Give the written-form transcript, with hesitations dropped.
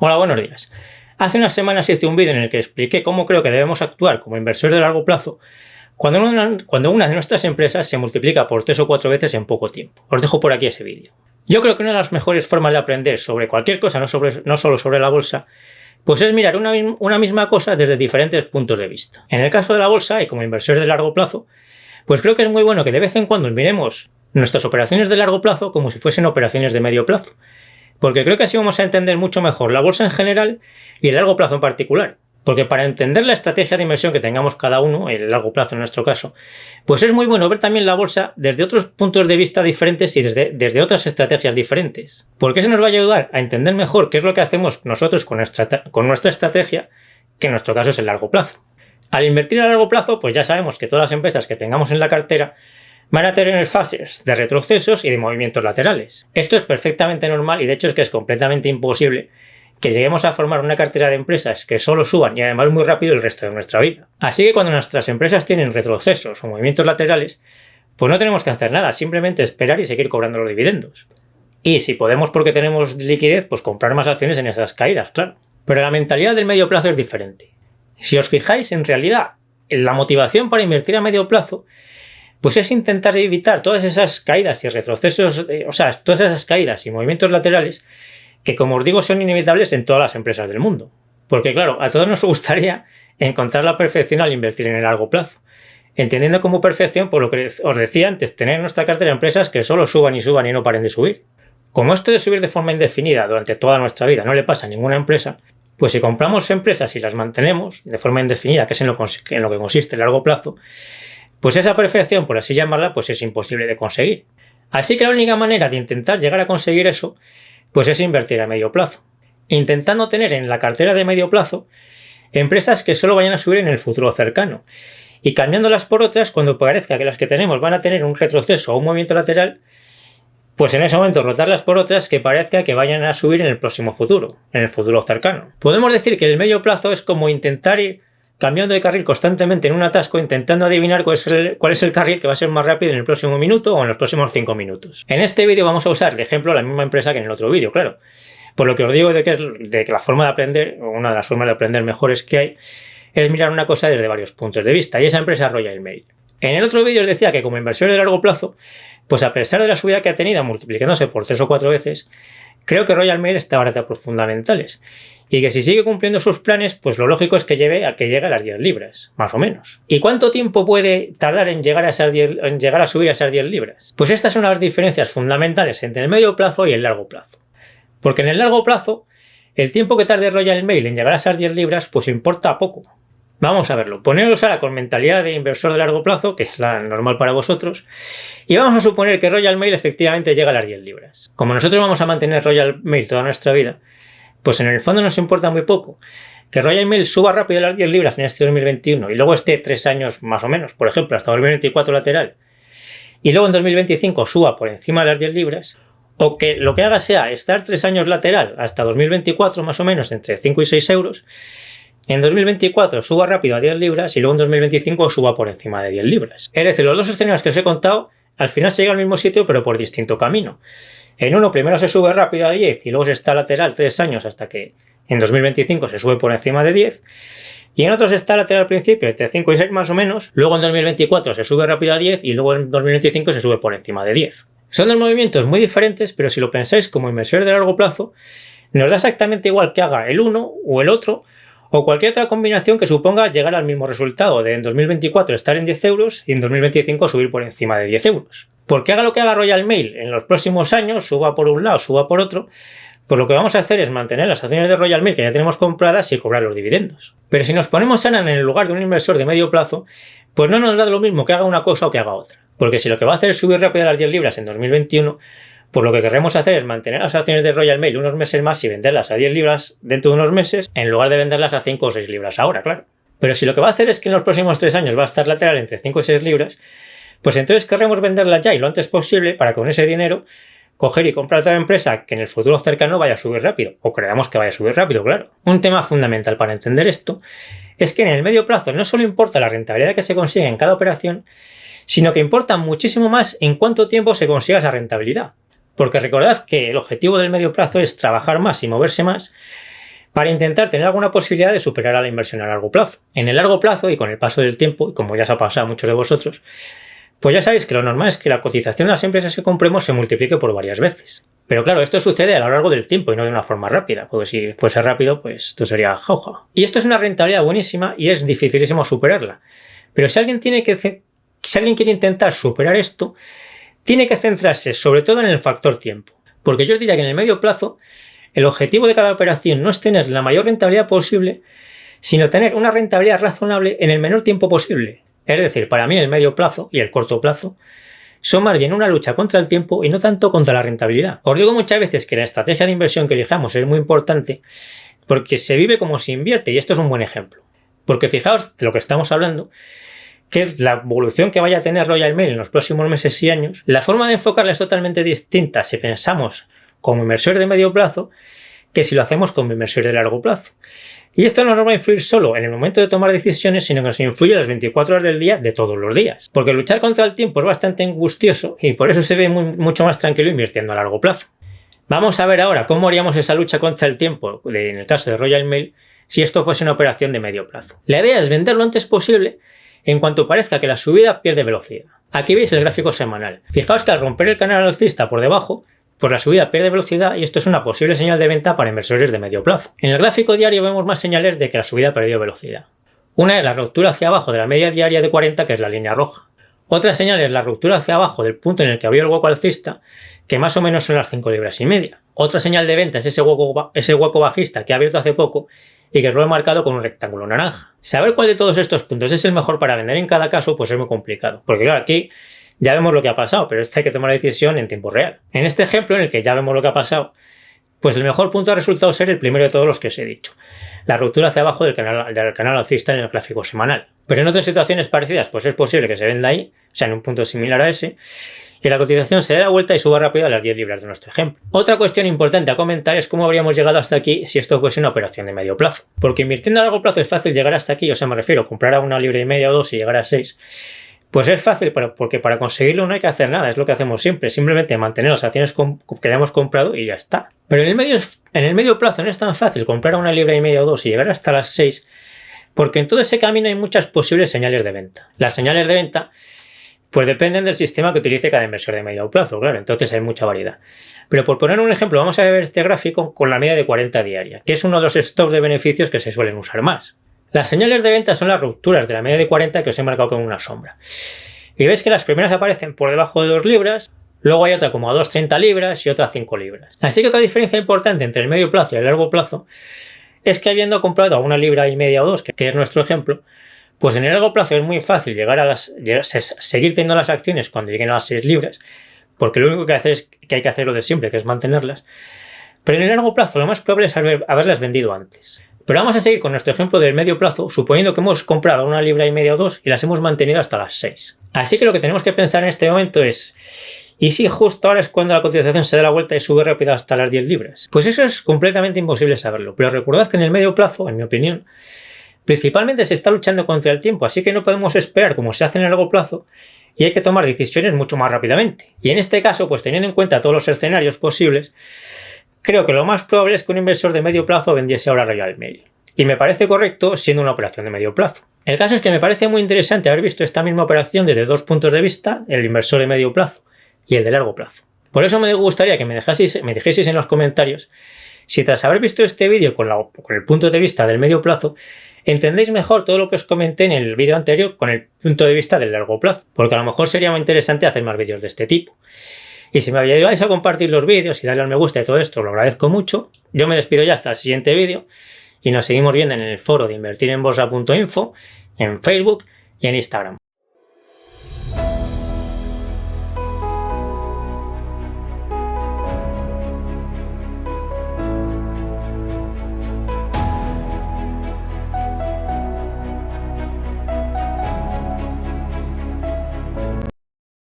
Hola, buenos días. Hace unas semanas hice un vídeo en el que expliqué cómo creo que debemos actuar como inversores de largo plazo cuando una de nuestras empresas se multiplica por 3 o 4 veces en poco tiempo. Os dejo por aquí ese vídeo. Yo creo que una de las mejores formas de aprender sobre cualquier cosa, no solo sobre la bolsa, pues es mirar una misma cosa desde diferentes puntos de vista. En el caso de la bolsa y como inversores de largo plazo, pues creo que es muy bueno que de vez en cuando miremos nuestras operaciones de largo plazo como si fuesen operaciones de medio plazo. Porque creo que así vamos a entender mucho mejor la bolsa en general y el largo plazo en particular. Porque para entender la estrategia de inversión que tengamos cada uno, el largo plazo en nuestro caso, pues es muy bueno ver también la bolsa desde otros puntos de vista diferentes y desde otras estrategias diferentes. Porque eso nos va a ayudar a entender mejor qué es lo que hacemos nosotros con nuestra estrategia, que en nuestro caso es el largo plazo. Al invertir a largo plazo, pues ya sabemos que todas las empresas que tengamos en la cartera van a tener fases de retrocesos y de movimientos laterales. Esto es perfectamente normal y de hecho es que es completamente imposible que lleguemos a formar una cartera de empresas que solo suban y además muy rápido el resto de nuestra vida. Así que cuando nuestras empresas tienen retrocesos o movimientos laterales, pues no tenemos que hacer nada, simplemente esperar y seguir cobrando los dividendos. Y si podemos porque tenemos liquidez, pues comprar más acciones en esas caídas, claro. Pero la mentalidad del medio plazo es diferente. Si os fijáis, en realidad, la motivación para invertir a medio plazo pues es intentar evitar todas esas caídas y retrocesos, todas esas caídas y movimientos laterales que, como os digo, son inevitables en todas las empresas del mundo. Porque claro, a todos nos gustaría encontrar la perfección al invertir en el largo plazo, entendiendo como perfección, por lo que os decía antes, tener en nuestra cartera empresas que solo suban y no paren de subir. Como esto de subir de forma indefinida durante toda nuestra vida no le pasa a ninguna empresa, pues si compramos empresas y las mantenemos de forma indefinida, que es en lo que consiste el largo plazo, pues esa perfección, por así llamarla, pues es imposible de conseguir. Así que la única manera de intentar llegar a conseguir eso, pues es invertir a medio plazo, intentando tener en la cartera de medio plazo empresas que solo vayan a subir en el futuro cercano y cambiándolas por otras cuando parezca que las que tenemos van a tener un retroceso o un movimiento lateral, pues en ese momento rotarlas por otras que parezca que vayan a subir en el próximo futuro, en el futuro cercano. Podemos decir que el medio plazo es como intentar ir cambiando de carril constantemente en un atasco, intentando adivinar cuál es el carril que va a ser más rápido en el próximo minuto o en los próximos 5 minutos. En este vídeo vamos a usar de ejemplo la misma empresa que en el otro vídeo, claro. Por lo que os digo de que la forma de aprender, o una de las formas de aprender mejores que hay, es mirar una cosa desde varios puntos de vista, y esa empresa es Royal Mail. En el otro vídeo os decía que como inversor de largo plazo, pues a pesar de la subida que ha tenido multiplicándose por 3 o 4 veces, creo que Royal Mail está barata por fundamentales. Y que si sigue cumpliendo sus planes, pues lo lógico es que llegue a las 10 libras, más o menos. ¿Y cuánto tiempo puede tardar en llegar a subir a esas 10 libras? Pues estas son las diferencias fundamentales entre el medio plazo y el largo plazo. Porque en el largo plazo, el tiempo que tarde Royal Mail en llegar a esas 10 libras, pues importa poco. Vamos a verlo. Poneros ahora con mentalidad de inversor de largo plazo, que es la normal para vosotros, y vamos a suponer que Royal Mail efectivamente llega a las 10 libras. Como nosotros vamos a mantener Royal Mail toda nuestra vida, pues en el fondo nos importa muy poco que Royal Mail suba rápido a las 10 libras en este 2021 y luego esté 3 años más o menos, por ejemplo, hasta 2024 lateral, y luego en 2025 suba por encima de las 10 libras, o que lo que haga sea estar 3 años lateral hasta 2024 más o menos entre 5 y 6 euros, en 2024 suba rápido a 10 libras y luego en 2025 suba por encima de 10 libras. Es decir, los dos escenarios que os he contado al final se llega al mismo sitio pero por distinto camino. En uno primero se sube rápido a 10 y luego se está lateral 3 años hasta que en 2025 se sube por encima de 10. Y en otro se está lateral al principio entre 5 y 6 más o menos. Luego en 2024 se sube rápido a 10 y luego en 2025 se sube por encima de 10. Son dos movimientos muy diferentes, pero si lo pensáis como inversores de largo plazo, nos da exactamente igual que haga el uno o el otro o cualquier otra combinación que suponga llegar al mismo resultado de en 2024 estar en 10 euros y en 2025 subir por encima de 10 euros. Porque haga lo que haga Royal Mail en los próximos años, suba por un lado, suba por otro, pues lo que vamos a hacer es mantener las acciones de Royal Mail que ya tenemos compradas y cobrar los dividendos. Pero si nos ponemos en el lugar de un inversor de medio plazo, pues no nos da lo mismo que haga una cosa o que haga otra. Porque si lo que va a hacer es subir rápido a las 10 libras en 2021, pues lo que queremos hacer es mantener las acciones de Royal Mail unos meses más y venderlas a 10 libras dentro de unos meses, en lugar de venderlas a 5 o 6 libras ahora, claro. Pero si lo que va a hacer es que en los próximos 3 años va a estar lateral entre 5 y 6 libras, pues entonces querremos venderlas ya y lo antes posible para con ese dinero coger y comprar otra empresa que en el futuro cercano vaya a subir rápido, o creamos que vaya a subir rápido, claro. Un tema fundamental para entender esto es que en el medio plazo no solo importa la rentabilidad que se consigue en cada operación, sino que importa muchísimo más en cuánto tiempo se consiga esa rentabilidad. Porque recordad que el objetivo del medio plazo es trabajar más y moverse más, para intentar tener alguna posibilidad de superar a la inversión a largo plazo. En el largo plazo y con el paso del tiempo, y como ya os ha pasado a muchos de vosotros, pues ya sabéis que lo normal es que la cotización de las empresas que compremos se multiplique por varias veces. Pero claro, esto sucede a lo largo del tiempo y no de una forma rápida, porque si fuese rápido, pues esto sería jauja. Y esto es una rentabilidad buenísima y es dificilísimo superarla. Pero si alguien quiere intentar superar esto, tiene que centrarse sobre todo en el factor tiempo. Porque yo os diría que en el medio plazo, el objetivo de cada operación no es tener la mayor rentabilidad posible, sino tener una rentabilidad razonable en el menor tiempo posible. Es decir, para mí el medio plazo y el corto plazo son más bien una lucha contra el tiempo y no tanto contra la rentabilidad. Os digo muchas veces que la estrategia de inversión que elijamos es muy importante porque se vive como se invierte y esto es un buen ejemplo. Porque fijaos de lo que estamos hablando, que es la evolución que vaya a tener Royal Mail en los próximos meses y años. La forma de enfocarla es totalmente distinta si pensamos como inversor de medio plazo que si lo hacemos como inversor de largo plazo. Y esto no nos va a influir solo en el momento de tomar decisiones, sino que nos influye las 24 horas del día de todos los días. Porque luchar contra el tiempo es bastante angustioso y por eso se ve mucho más tranquilo invirtiendo a largo plazo. Vamos a ver ahora cómo haríamos esa lucha contra el tiempo en el caso de Royal Mail si esto fuese una operación de medio plazo. La idea es vender lo antes posible en cuanto parezca que la subida pierde velocidad. Aquí veis el gráfico semanal. Fijaos que al romper el canal alcista por debajo, pues la subida pierde velocidad y esto es una posible señal de venta para inversores de medio plazo. En el gráfico diario vemos más señales de que la subida ha perdido velocidad. Una es la ruptura hacia abajo de la media diaria de 40, que es la línea roja. Otra señal es la ruptura hacia abajo del punto en el que abrió el hueco alcista, que más o menos son las 5,5 libras. Otra señal de venta es ese hueco bajista que ha abierto hace poco y que lo he marcado con un rectángulo naranja. Saber cuál de todos estos puntos es el mejor para vender en cada caso pues es muy complicado, porque claro, aquí ya vemos lo que ha pasado, pero esto hay que tomar la decisión en tiempo real. En este ejemplo, en el que ya vemos lo que ha pasado, pues el mejor punto ha resultado ser el primero de todos los que os he dicho, la ruptura hacia abajo del canal alcista en el gráfico semanal. Pero en otras situaciones parecidas, pues es posible que se venda ahí, o sea, en un punto similar a ese, y la cotización se dé la vuelta y suba rápido a las 10 libras de nuestro ejemplo. Otra cuestión importante a comentar es cómo habríamos llegado hasta aquí si esto fuese una operación de medio plazo. Porque invirtiendo a largo plazo es fácil llegar hasta aquí, o sea, me refiero a comprar a 1,5 libras o 2 y llegar a 6. Pues es fácil, porque para conseguirlo no hay que hacer nada, es lo que hacemos siempre, simplemente mantener las acciones que hayamos comprado y ya está. Pero en el medio plazo no es tan fácil comprar a 1,5 libras o 2 y llegar hasta las 6, porque en todo ese camino hay muchas posibles señales de venta. Las señales de venta pues dependen del sistema que utilice cada inversor de medio plazo, claro, entonces hay mucha variedad. Pero por poner un ejemplo, vamos a ver este gráfico con la media de 40 diaria, que es uno de los stops de beneficios que se suelen usar más. Las señales de venta son las rupturas de la media de 40 que os he marcado con una sombra. Y veis que las primeras aparecen por debajo de 2 libras, luego hay otra como a 2,30 libras y otra a 5 libras. Así que otra diferencia importante entre el medio plazo y el largo plazo es que habiendo comprado a 1,5 libras o 2, que es nuestro ejemplo, pues en el largo plazo es muy fácil seguir teniendo las acciones cuando lleguen a las 6 libras, porque lo único que hay que hacer lo de siempre, que es mantenerlas. Pero en el largo plazo lo más probable es haberlas vendido antes. Pero vamos a seguir con nuestro ejemplo del medio plazo, suponiendo que hemos comprado 1,5 libras o 2 y las hemos mantenido hasta las 6. Así que lo que tenemos que pensar en este momento es, ¿y si justo ahora es cuando la cotización se da la vuelta y sube rápido hasta las 10 libras? Pues eso es completamente imposible saberlo, pero recordad que en el medio plazo, en mi opinión, principalmente se está luchando contra el tiempo, así que no podemos esperar como se hace en el largo plazo y hay que tomar decisiones mucho más rápidamente. Y en este caso, pues teniendo en cuenta todos los escenarios posibles, creo que lo más probable es que un inversor de medio plazo vendiese ahora Royal Mail. Y me parece correcto siendo una operación de medio plazo. El caso es que me parece muy interesante haber visto esta misma operación desde dos puntos de vista, el inversor de medio plazo y el de largo plazo. Por eso me gustaría que me dijeseis en los comentarios si tras haber visto este vídeo con el punto de vista del medio plazo, entendéis mejor todo lo que os comenté en el vídeo anterior con el punto de vista del largo plazo, porque a lo mejor sería muy interesante hacer más vídeos de este tipo. Y si me ayudáis a compartir los vídeos y darle al me gusta y todo esto, lo agradezco mucho. Yo me despido ya hasta el siguiente vídeo y nos seguimos viendo en el foro de invertirenbolsa.info, en Facebook y en Instagram.